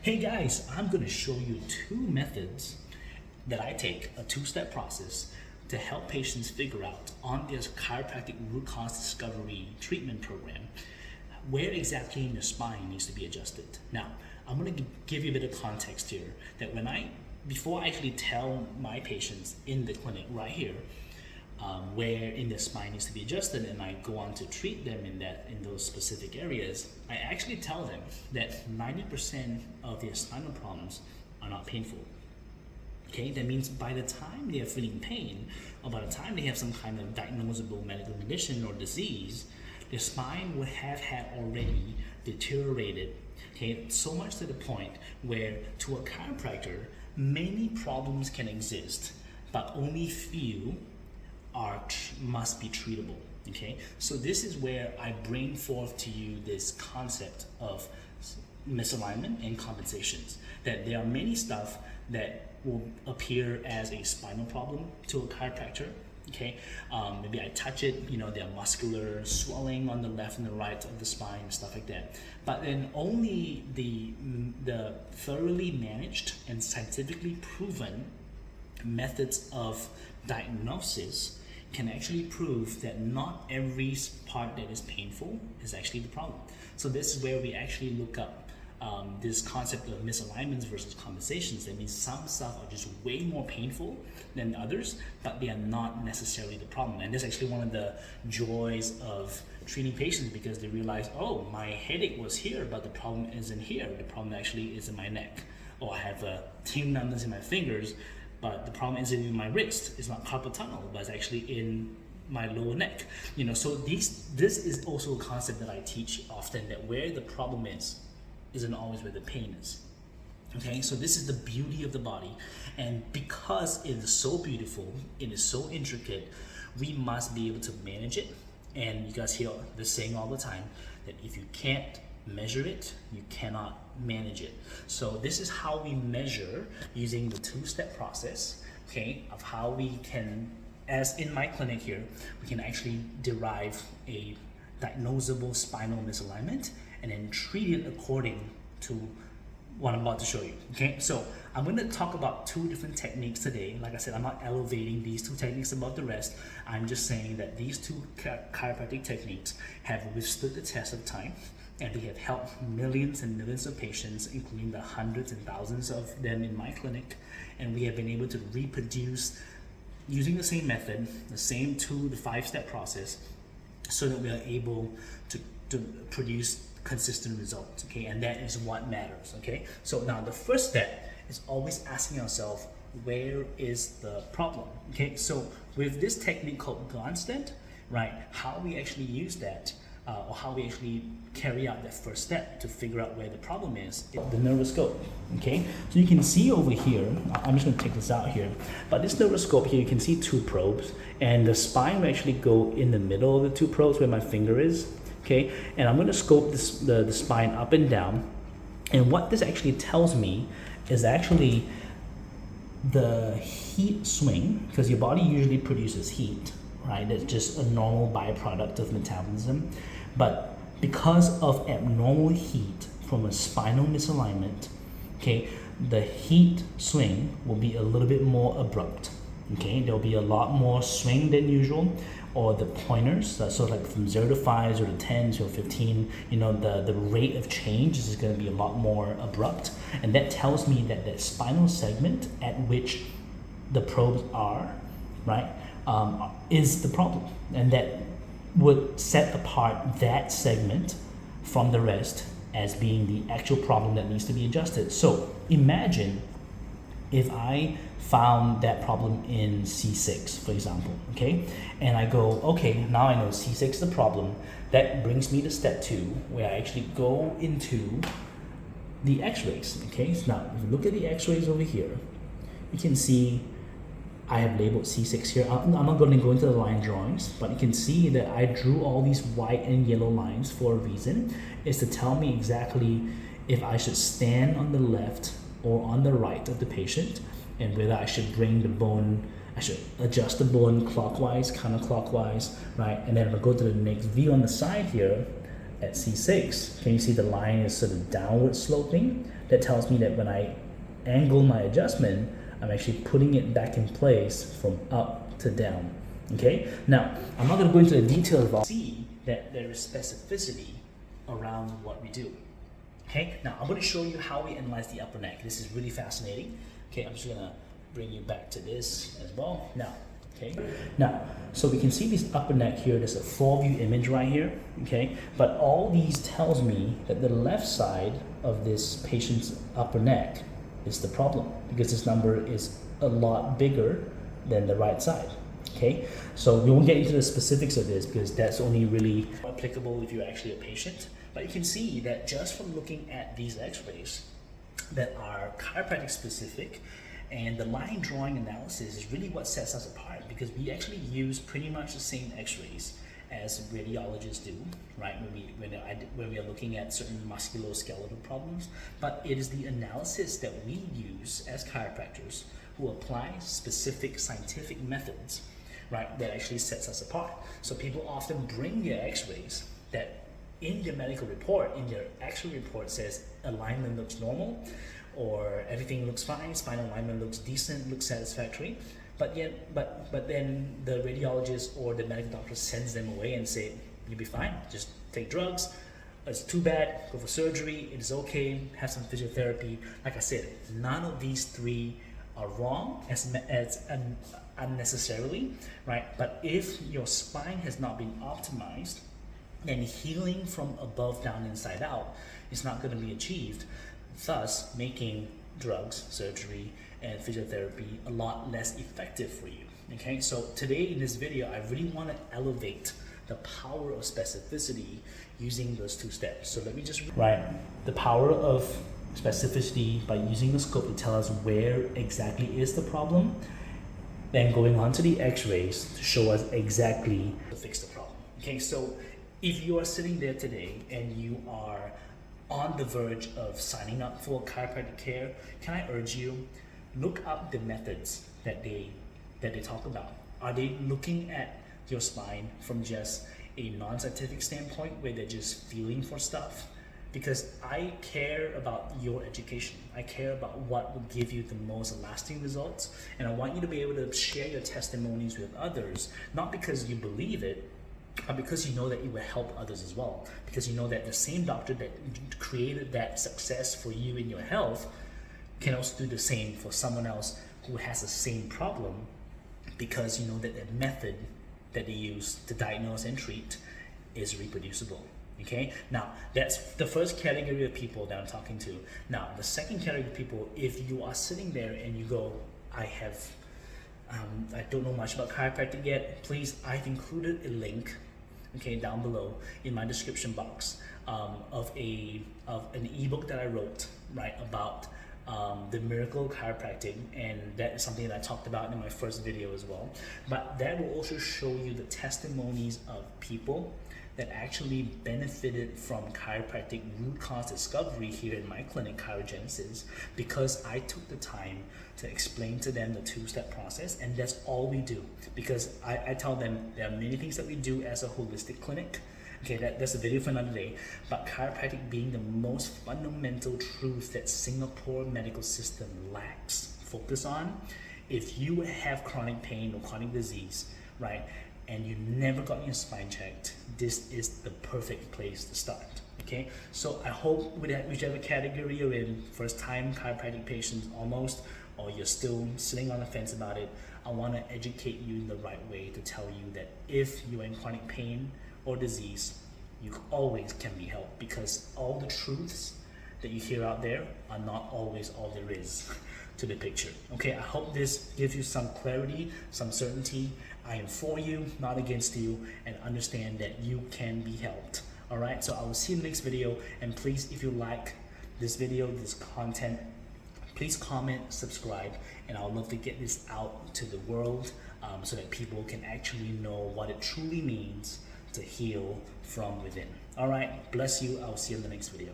Hey guys, I'm going to show you two methods that I take, a two-step process to help patients figure out on their chiropractic root cause discovery treatment program where exactly in your spine needs to be adjusted. Now, I'm going to give you a bit of context here that before I actually tell my patients in the clinic right here where in their spine needs to be adjusted, and I go on to treat them in those specific areas, I actually tell them that 90% of their spinal problems are not painful. Okay, that means by the time they are feeling pain, or by the time they have some kind of diagnosable medical condition or disease, their spine would have had already deteriorated. Okay, so much to the point where to a chiropractor, many problems can exist, but only few must be treatable. Okay, so this is where I bring forth to you this concept of misalignment and compensations, that there are many stuff that will appear as a spinal problem to a chiropractor. Okay, maybe I touch it, there are muscular swelling on the left and the right of the spine and stuff like that. But then only the thoroughly managed and scientifically proven methods of diagnosis can actually prove that not every part that is painful is actually the problem. So this is where we actually look up this concept of misalignments versus compensations. That means some stuff are just way more painful than others, but they are not necessarily the problem. And that's actually one of the joys of treating patients, because they realize, oh, my headache was here, but the problem isn't here. The problem actually is in my neck. Or I have a tingling numbness in my fingers, but the problem isn't in my wrist. It's not carpal tunnel, but it's actually in my lower neck. So this is also a concept that I teach often, that where the problem isn't always where the pain is. Okay, so this is the beauty of the body, and because it is so beautiful, it is so intricate, we must be able to manage it. And you guys hear the saying all the time that if you can't measure it, you cannot manage it. So this is how we measure using the two-step process, okay, of how we can, as in my clinic here, we can actually derive a diagnosable spinal misalignment and then treat it according to what I'm about to show you. Okay, so I'm going to talk about two different techniques today. Like I said, I'm not elevating these two techniques above the rest. I'm just saying that these two chiropractic techniques have withstood the test of time, and they have helped millions and millions of patients, including the hundreds and thousands of them in my clinic. And we have been able to reproduce using the same method, the same 2 to 5 step process, so that we are able to produce consistent results. Okay, and that is what matters. Okay, so now the first step is always asking ourselves, where is the problem? Okay, so with this technique called 𝗏𝗏, right, how we actually use that, or how we actually carry out that first step to figure out where the problem is the neuroscope. Okay, so you can see over here, I'm just going to take this out here, but this neuroscope here, you can see 2 probes, and the spine will actually go in the middle of the 2 probes where my finger is. Okay, and I'm going to scope the spine up and down, and what this actually tells me is actually the heat swing, because your body usually produces heat, right? That's just a normal byproduct of metabolism. But because of abnormal heat from a spinal misalignment, okay, the heat swing will be a little bit more abrupt. Okay, there'll be a lot more swing than usual, or the pointers, so like from 0 to 5, 0 to 10, 0 to 15, the rate of change is going to be a lot more abrupt. And that tells me that that spinal segment at which the probes are, right, is the problem. And that would set apart that segment from the rest as being the actual problem that needs to be adjusted. So imagine if I found that problem in C6, for example, okay? And I go, okay, now I know C6 is the problem. That brings me to step 2, where I actually go into the x-rays, okay? So now, if you look at the x-rays over here, you can see I have labeled C6 here. I'm not going to go into the line drawings, but you can see that I drew all these white and yellow lines for a reason. It's to tell me exactly if I should stand on the left or on the right of the patient, and whether I should bring the bone, I should adjust the bone clockwise, counterclockwise, right? And then I'm gonna go to the next view on the side here. at C6, can you see the line is sort of downward sloping? That tells me that when I angle my adjustment, I'm actually putting it back in place from up to down. Okay, now I'm not going to go into the details of all. See that there is specificity around what we do. Okay, now I'm going to show you how we analyze the upper neck. This is really fascinating. Okay, I'm just going to bring you back to this as well. Now, okay, now, so we can see this upper neck here. There's a 4-view image right here. Okay, but all these tells me that the left side of this patient's upper neck is the problem, because this number is a lot bigger than the right side. Okay, so we won't get into the specifics of this because that's only really applicable if you're actually a patient. But you can see that just from looking at these x-rays that are chiropractic specific, and the line drawing analysis is really what sets us apart, because we actually use pretty much the same x-rays as radiologists do, right, when we are looking at certain musculoskeletal problems. But it is the analysis that we use as chiropractors who apply specific scientific methods, right, that actually sets us apart. So people often bring their x-rays that in their medical report, in their actual report says alignment looks normal, or everything looks fine, spinal alignment looks decent, looks satisfactory, but then the radiologist or the medical doctor sends them away and say, you'll be fine, just take drugs, it's too bad, go for surgery, it is okay, have some physiotherapy. Like I said, none of these three are wrong as unnecessarily, right? But if your spine has not been optimized, then healing from above down inside out is not going to be achieved, thus making drugs, surgery, and physiotherapy a lot less effective for you. Okay, so today in this video, I really want to elevate the power of specificity using those two steps. So let me just the power of specificity by using the scope to tell us where exactly is the problem, then going on to the x-rays to show us exactly to fix the problem. Okay, so if you are sitting there today and you are on the verge of signing up for chiropractic care, can I urge you, look up the methods that they talk about. Are they looking at your spine from just a non-scientific standpoint where they're just feeling for stuff? Because I care about your education. I care about what will give you the most lasting results, and I want you to be able to share your testimonies with others, not because you believe it, but because you know that it will help others as well. Because you know that the same doctor that created that success for you in your health can also do the same for someone else who has the same problem, because you know that the method that they use to diagnose and treat is reproducible. Okay, now that's the first category of people that I'm talking to. Now the second category of people, if you are sitting there and you go, I don't know much about chiropractic yet, please, I've included a link, okay, down below in my description box of an ebook that I wrote, right, about the miracle of chiropractic, and that is something that I talked about in my first video as well. But that will also show you the testimonies of people that actually benefited from chiropractic root cause discovery here in my clinic, Cheirogenesis, because I took the time to explain to them the two-step process, and that's all we do. Because I tell them there are many things that we do as a holistic clinic. Okay, that's a video for another day, but chiropractic being the most fundamental truth that Singapore medical system lacks focus on. If you have chronic pain or chronic disease, right, and you never got your spine checked, this is the perfect place to start. Okay, so I hope whichever category you're in, first time chiropractic patients almost, or you're still sitting on the fence about it, I want to educate you in the right way to tell you that if you're in chronic pain or disease, you always can be helped, because all the truths that you hear out there are not always all there is to the picture. Okay, I hope this gives you some clarity, some certainty. I am for you, not against you, and understand that you can be helped. All right, so I will see you in the next video, and please, if you like this video, this content, please comment, subscribe, and I would love to get this out to the world so that people can actually know what it truly means to heal from within. All right, bless you. I'll see you in the next video.